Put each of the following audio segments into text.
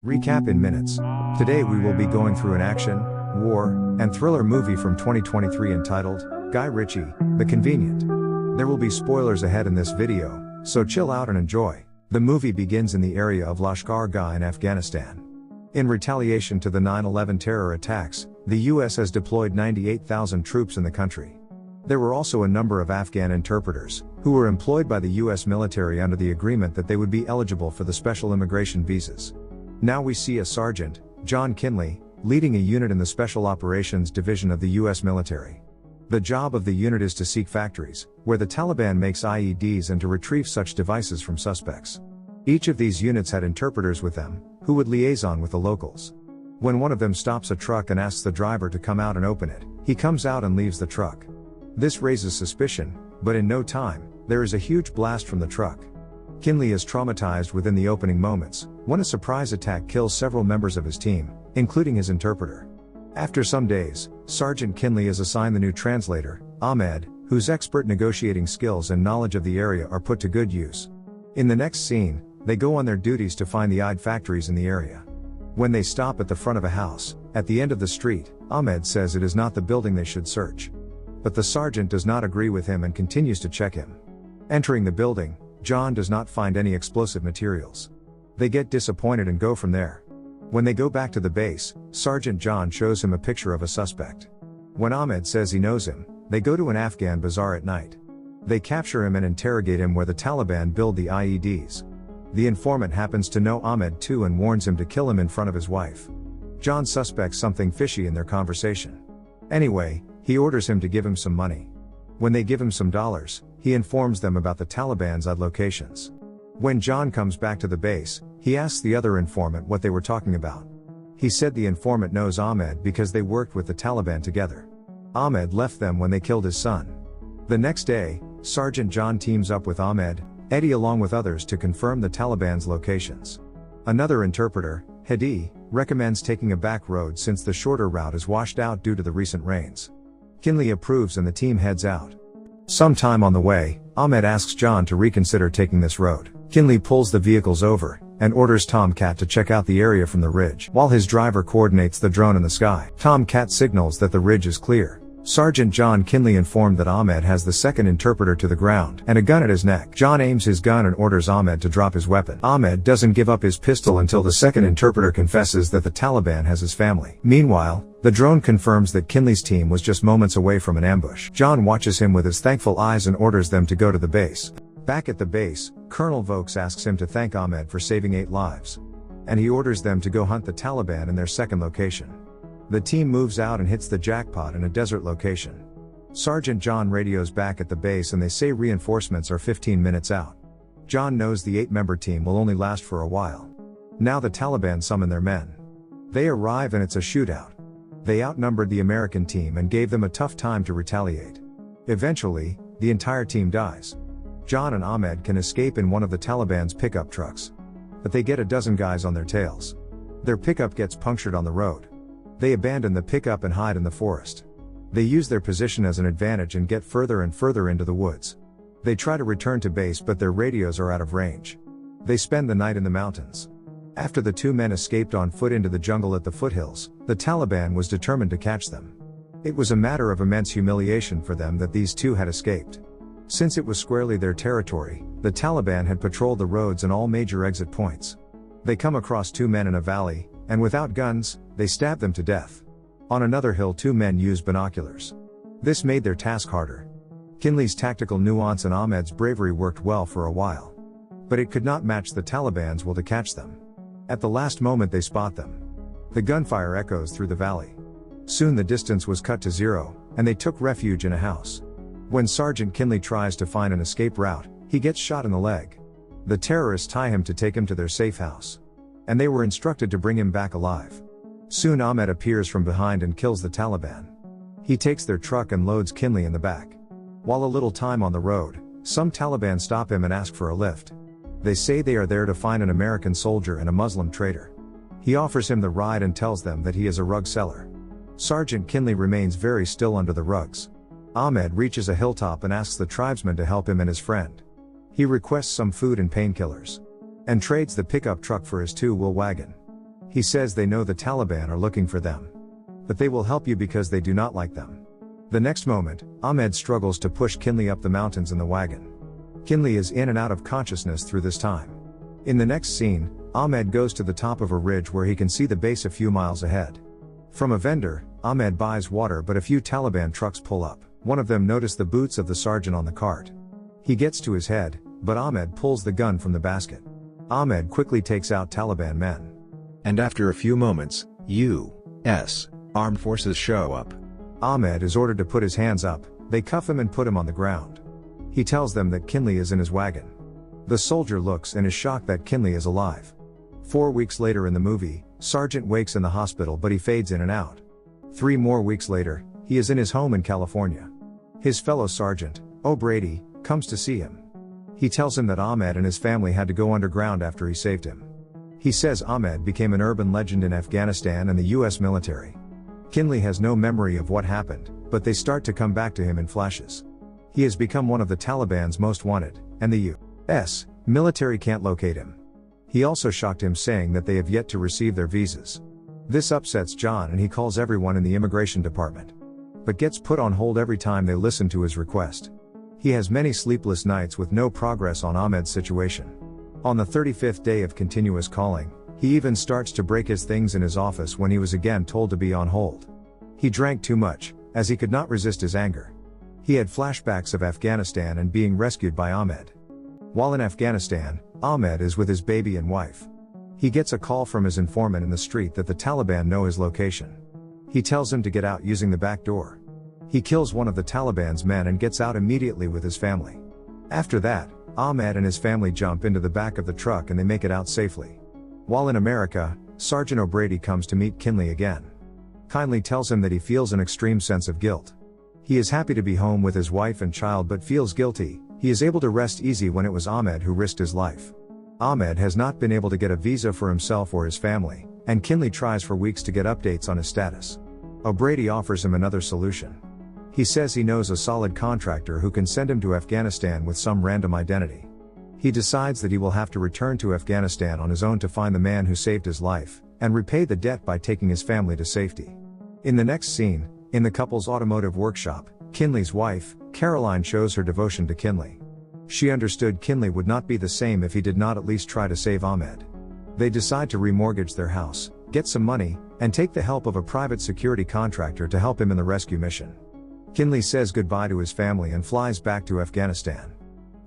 Recap in minutes. Today we will be going through an action, war, and thriller movie from 2023 entitled, Guy Ritchie, The Convenient. There will be spoilers ahead in this video, so chill out and enjoy. The movie begins in the area of Lashkar-Gah in Afghanistan. In retaliation to the 9/11 terror attacks, the US has deployed 98,000 troops in the country. There were also a number of Afghan interpreters, who were employed by the US military under the agreement that they would be eligible for the special immigration visas. Now we see a Sergeant, John Kinley, leading a unit in the Special Operations Division of the US military. The job of the unit is to seek factories, where the Taliban makes IEDs and to retrieve such devices from suspects. Each of these units had interpreters with them, who would liaison with the locals. When one of them stops a truck and asks the driver to come out and open it, he comes out and leaves the truck. This raises suspicion, but in no time, there is a huge blast from the truck. Kinley is traumatized within the opening moments, when a surprise attack kills several members of his team, including his interpreter. After some days, Sergeant Kinley is assigned the new translator, Ahmed, whose expert negotiating skills and knowledge of the area are put to good use. In the next scene, they go on their duties to find the IED factories in the area. When they stop at the front of a house, at the end of the street, Ahmed says it is not the building they should search. But the sergeant does not agree with him and continues to check him. Entering the building, John does not find any explosive materials. They get disappointed and go from there. When they go back to the base, Sergeant John shows him a picture of a suspect. When Ahmed says he knows him, they go to an Afghan bazaar at night. They capture him and interrogate him where the Taliban build the IEDs. The informant happens to know Ahmed too and warns him to kill him in front of his wife. John suspects something fishy in their conversation. Anyway, he orders him to give him some money. When they give him some dollars, he informs them about the Taliban's IED locations. When John comes back to the base, he asks the other informant what they were talking about. He said the informant knows Ahmed because they worked with the Taliban together. Ahmed left them when they killed his son. The next day, Sergeant John teams up with Ahmed, Eddie along with others to confirm the Taliban's locations. Another interpreter, Hadi, recommends taking a back road since the shorter route is washed out due to the recent rains. Kinley approves and the team heads out. Sometime on the way, Ahmed asks John to reconsider taking this road. Kinley pulls the vehicles over, and orders Tomcat to check out the area from the ridge, while his driver coordinates the drone in the sky. Tomcat signals that the ridge is clear. Sergeant John Kinley informed that Ahmed has the second interpreter to the ground, and a gun at his neck. John aims his gun and orders Ahmed to drop his weapon. Ahmed doesn't give up his pistol until the second interpreter confesses that the Taliban has his family. Meanwhile, the drone confirms that Kinley's team was just moments away from an ambush. John watches him with his thankful eyes and orders them to go to the base. Back at the base, Colonel Vokes asks him to thank Ahmed for saving 8 lives. And he orders them to go hunt the Taliban in their second location. The team moves out and hits the jackpot in a desert location. Sergeant John radios back at the base and they say reinforcements are 15 minutes out. John knows the 8-member team will only last for a while. Now the Taliban summon their men. They arrive and it's a shootout. They outnumbered the American team and gave them a tough time to retaliate. Eventually, the entire team dies. John and Ahmed can escape in one of the Taliban's pickup trucks. But they get a dozen guys on their tails. Their pickup gets punctured on the road. They abandon the pickup and hide in the forest. They use their position as an advantage and get further and further into the woods. They try to return to base but their radios are out of range. They spend the night in the mountains. After the 2 men escaped on foot into the jungle at the foothills, the Taliban was determined to catch them. It was a matter of immense humiliation for them that these 2 had escaped. Since it was squarely their territory, the Taliban had patrolled the roads and all major exit points. They come across 2 men in a valley, and without guns, they stab them to death. On another hill 2 men used binoculars. This made their task harder. Kinley's tactical nuance and Ahmed's bravery worked well for a while. But it could not match the Taliban's will to catch them. At the last moment they spot them. The gunfire echoes through the valley. Soon the distance was cut to 0, and they took refuge in a house. When Sergeant Kinley tries to find an escape route, he gets shot in the leg. The terrorists tie him to take him to their safe house. And they were instructed to bring him back alive. Soon Ahmed appears from behind and kills the Taliban. He takes their truck and loads Kinley in the back. While a little time on the road, some Taliban stop him and ask for a lift. They say they are there to find an American soldier and a Muslim trader. He offers him the ride and tells them that he is a rug seller. Sergeant Kinley remains very still under the rugs. Ahmed reaches a hilltop and asks the tribesmen to help him and his friend. He requests some food and painkillers. And trades the pickup truck for his 2-wheel wagon. He says they know the Taliban are looking for them. But they will help you because they do not like them. The next moment, Ahmed struggles to push Kinley up the mountains in the wagon. Kinley is in and out of consciousness through this time. In the next scene, Ahmed goes to the top of a ridge where he can see the base a few miles ahead. From a vendor, Ahmed buys water, but a few Taliban trucks pull up. One of them notices the boots of the sergeant on the cart. He gets to his head, but Ahmed pulls the gun from the basket. Ahmed quickly takes out Taliban men. And after a few moments, U.S. armed forces show up. Ahmed is ordered to put his hands up. They cuff him and put him on the ground. He tells them that Kinley is in his wagon. The soldier looks and is shocked that Kinley is alive. 4 weeks later in the movie, Sergeant wakes in the hospital, but he fades in and out. 3 more weeks later, he is in his home in California. His fellow Sergeant, O'Brady, comes to see him. He tells him that Ahmed and his family had to go underground after he saved him. He says Ahmed became an urban legend in Afghanistan and the US military. Kinley has no memory of what happened, but they start to come back to him in flashes. He has become one of the Taliban's most wanted, and the U.S. military can't locate him. He also shocked him, saying that they have yet to receive their visas. This upsets John and he calls everyone in the immigration department, but gets put on hold every time they listen to his request. He has many sleepless nights with no progress on Ahmed's situation. On the 35th day of continuous calling, he even starts to break his things in his office when he was again told to be on hold. He drank too much, as he could not resist his anger. He had flashbacks of Afghanistan and being rescued by Ahmed. While in Afghanistan, Ahmed is with his baby and wife. He gets a call from his informant in the street that the Taliban know his location. He tells him to get out using the back door. He kills one of the Taliban's men and gets out immediately with his family. After that, Ahmed and his family jump into the back of the truck and they make it out safely. While in America, Sergeant O'Brady comes to meet Kinley again. Kindly tells him that he feels an extreme sense of guilt. He is happy to be home with his wife and child but feels guilty. He is able to rest easy when it was Ahmed who risked his life. Ahmed has not been able to get a visa for himself or his family, and Kinley tries for weeks to get updates on his status. O'Brady offers him another solution. He says he knows a solid contractor who can send him to Afghanistan with some random identity. He decides that he will have to return to Afghanistan on his own to find the man who saved his life, and repay the debt by taking his family to safety. In the next scene, in the couple's automotive workshop, Kinley's wife, Caroline, shows her devotion to Kinley. She understood Kinley would not be the same if he did not at least try to save Ahmed. They decide to remortgage their house, get some money, and take the help of a private security contractor to help him in the rescue mission. Kinley says goodbye to his family and flies back to Afghanistan.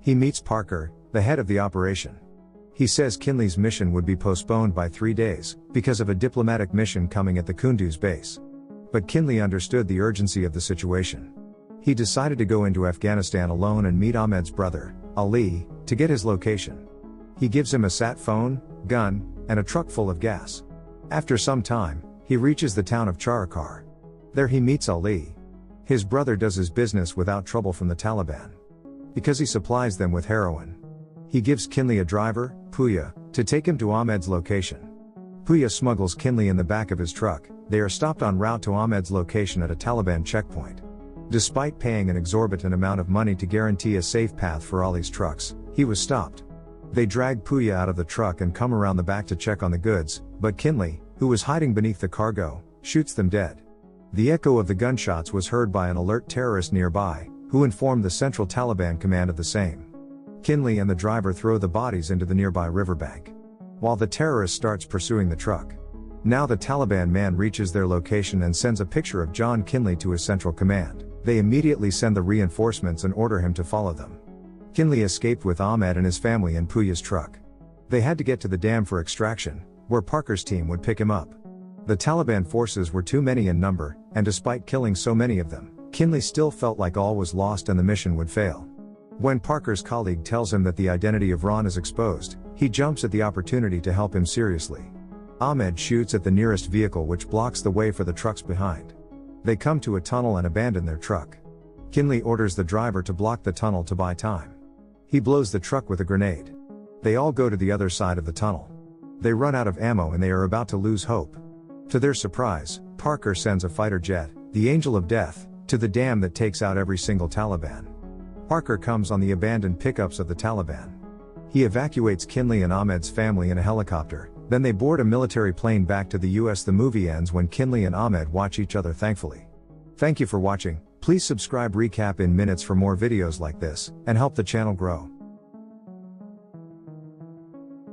He meets Parker, the head of the operation. He says Kinley's mission would be postponed by 3 days, because of a diplomatic mission coming at the Kunduz base. But Kinley understood the urgency of the situation. He decided to go into Afghanistan alone and meet Ahmed's brother, Ali, to get his location. He gives him a sat phone, gun, and a truck full of gas. After some time, he reaches the town of Charakar. There he meets Ali. His brother does his business without trouble from the Taliban, because he supplies them with heroin. He gives Kinley a driver, Puya, to take him to Ahmed's location. Puya smuggles Kinley in the back of his truck. They are stopped en route to Ahmed's location at a Taliban checkpoint. Despite paying an exorbitant amount of money to guarantee a safe path for Ali's trucks, he was stopped. They drag Puya out of the truck and come around the back to check on the goods, but Kinley, who was hiding beneath the cargo, shoots them dead. The echo of the gunshots was heard by an alert terrorist nearby, who informed the Central Taliban Command of the same. Kinley and the driver throw the bodies into the nearby riverbank, while the terrorist starts pursuing the truck. Now the Taliban man reaches their location and sends a picture of John Kinley to his Central Command. They immediately send the reinforcements and order him to follow them. Kinley escaped with Ahmed and his family in Puya's truck. They had to get to the dam for extraction, where Parker's team would pick him up. The Taliban forces were too many in number, and despite killing so many of them, Kinley still felt like all was lost and the mission would fail. When Parker's colleague tells him that the identity of Ron is exposed, he jumps at the opportunity to help him seriously. Ahmed shoots at the nearest vehicle, which blocks the way for the trucks behind. They come to a tunnel and abandon their truck. Kinley orders the driver to block the tunnel to buy time. He blows the truck with a grenade. They all go to the other side of the tunnel. They run out of ammo and they are about to lose hope. To their surprise, Parker sends a fighter jet, the Angel of Death, to the dam that takes out every single Taliban. Parker comes on the abandoned pickups of the Taliban. He evacuates Kinley and Ahmed's family in a helicopter, Then they board a military plane back to the US. The movie ends when Kinley and Ahmed watch each other thankfully. Thank you for watching. Please subscribe recap in minutes for more videos like this, and help the channel grow.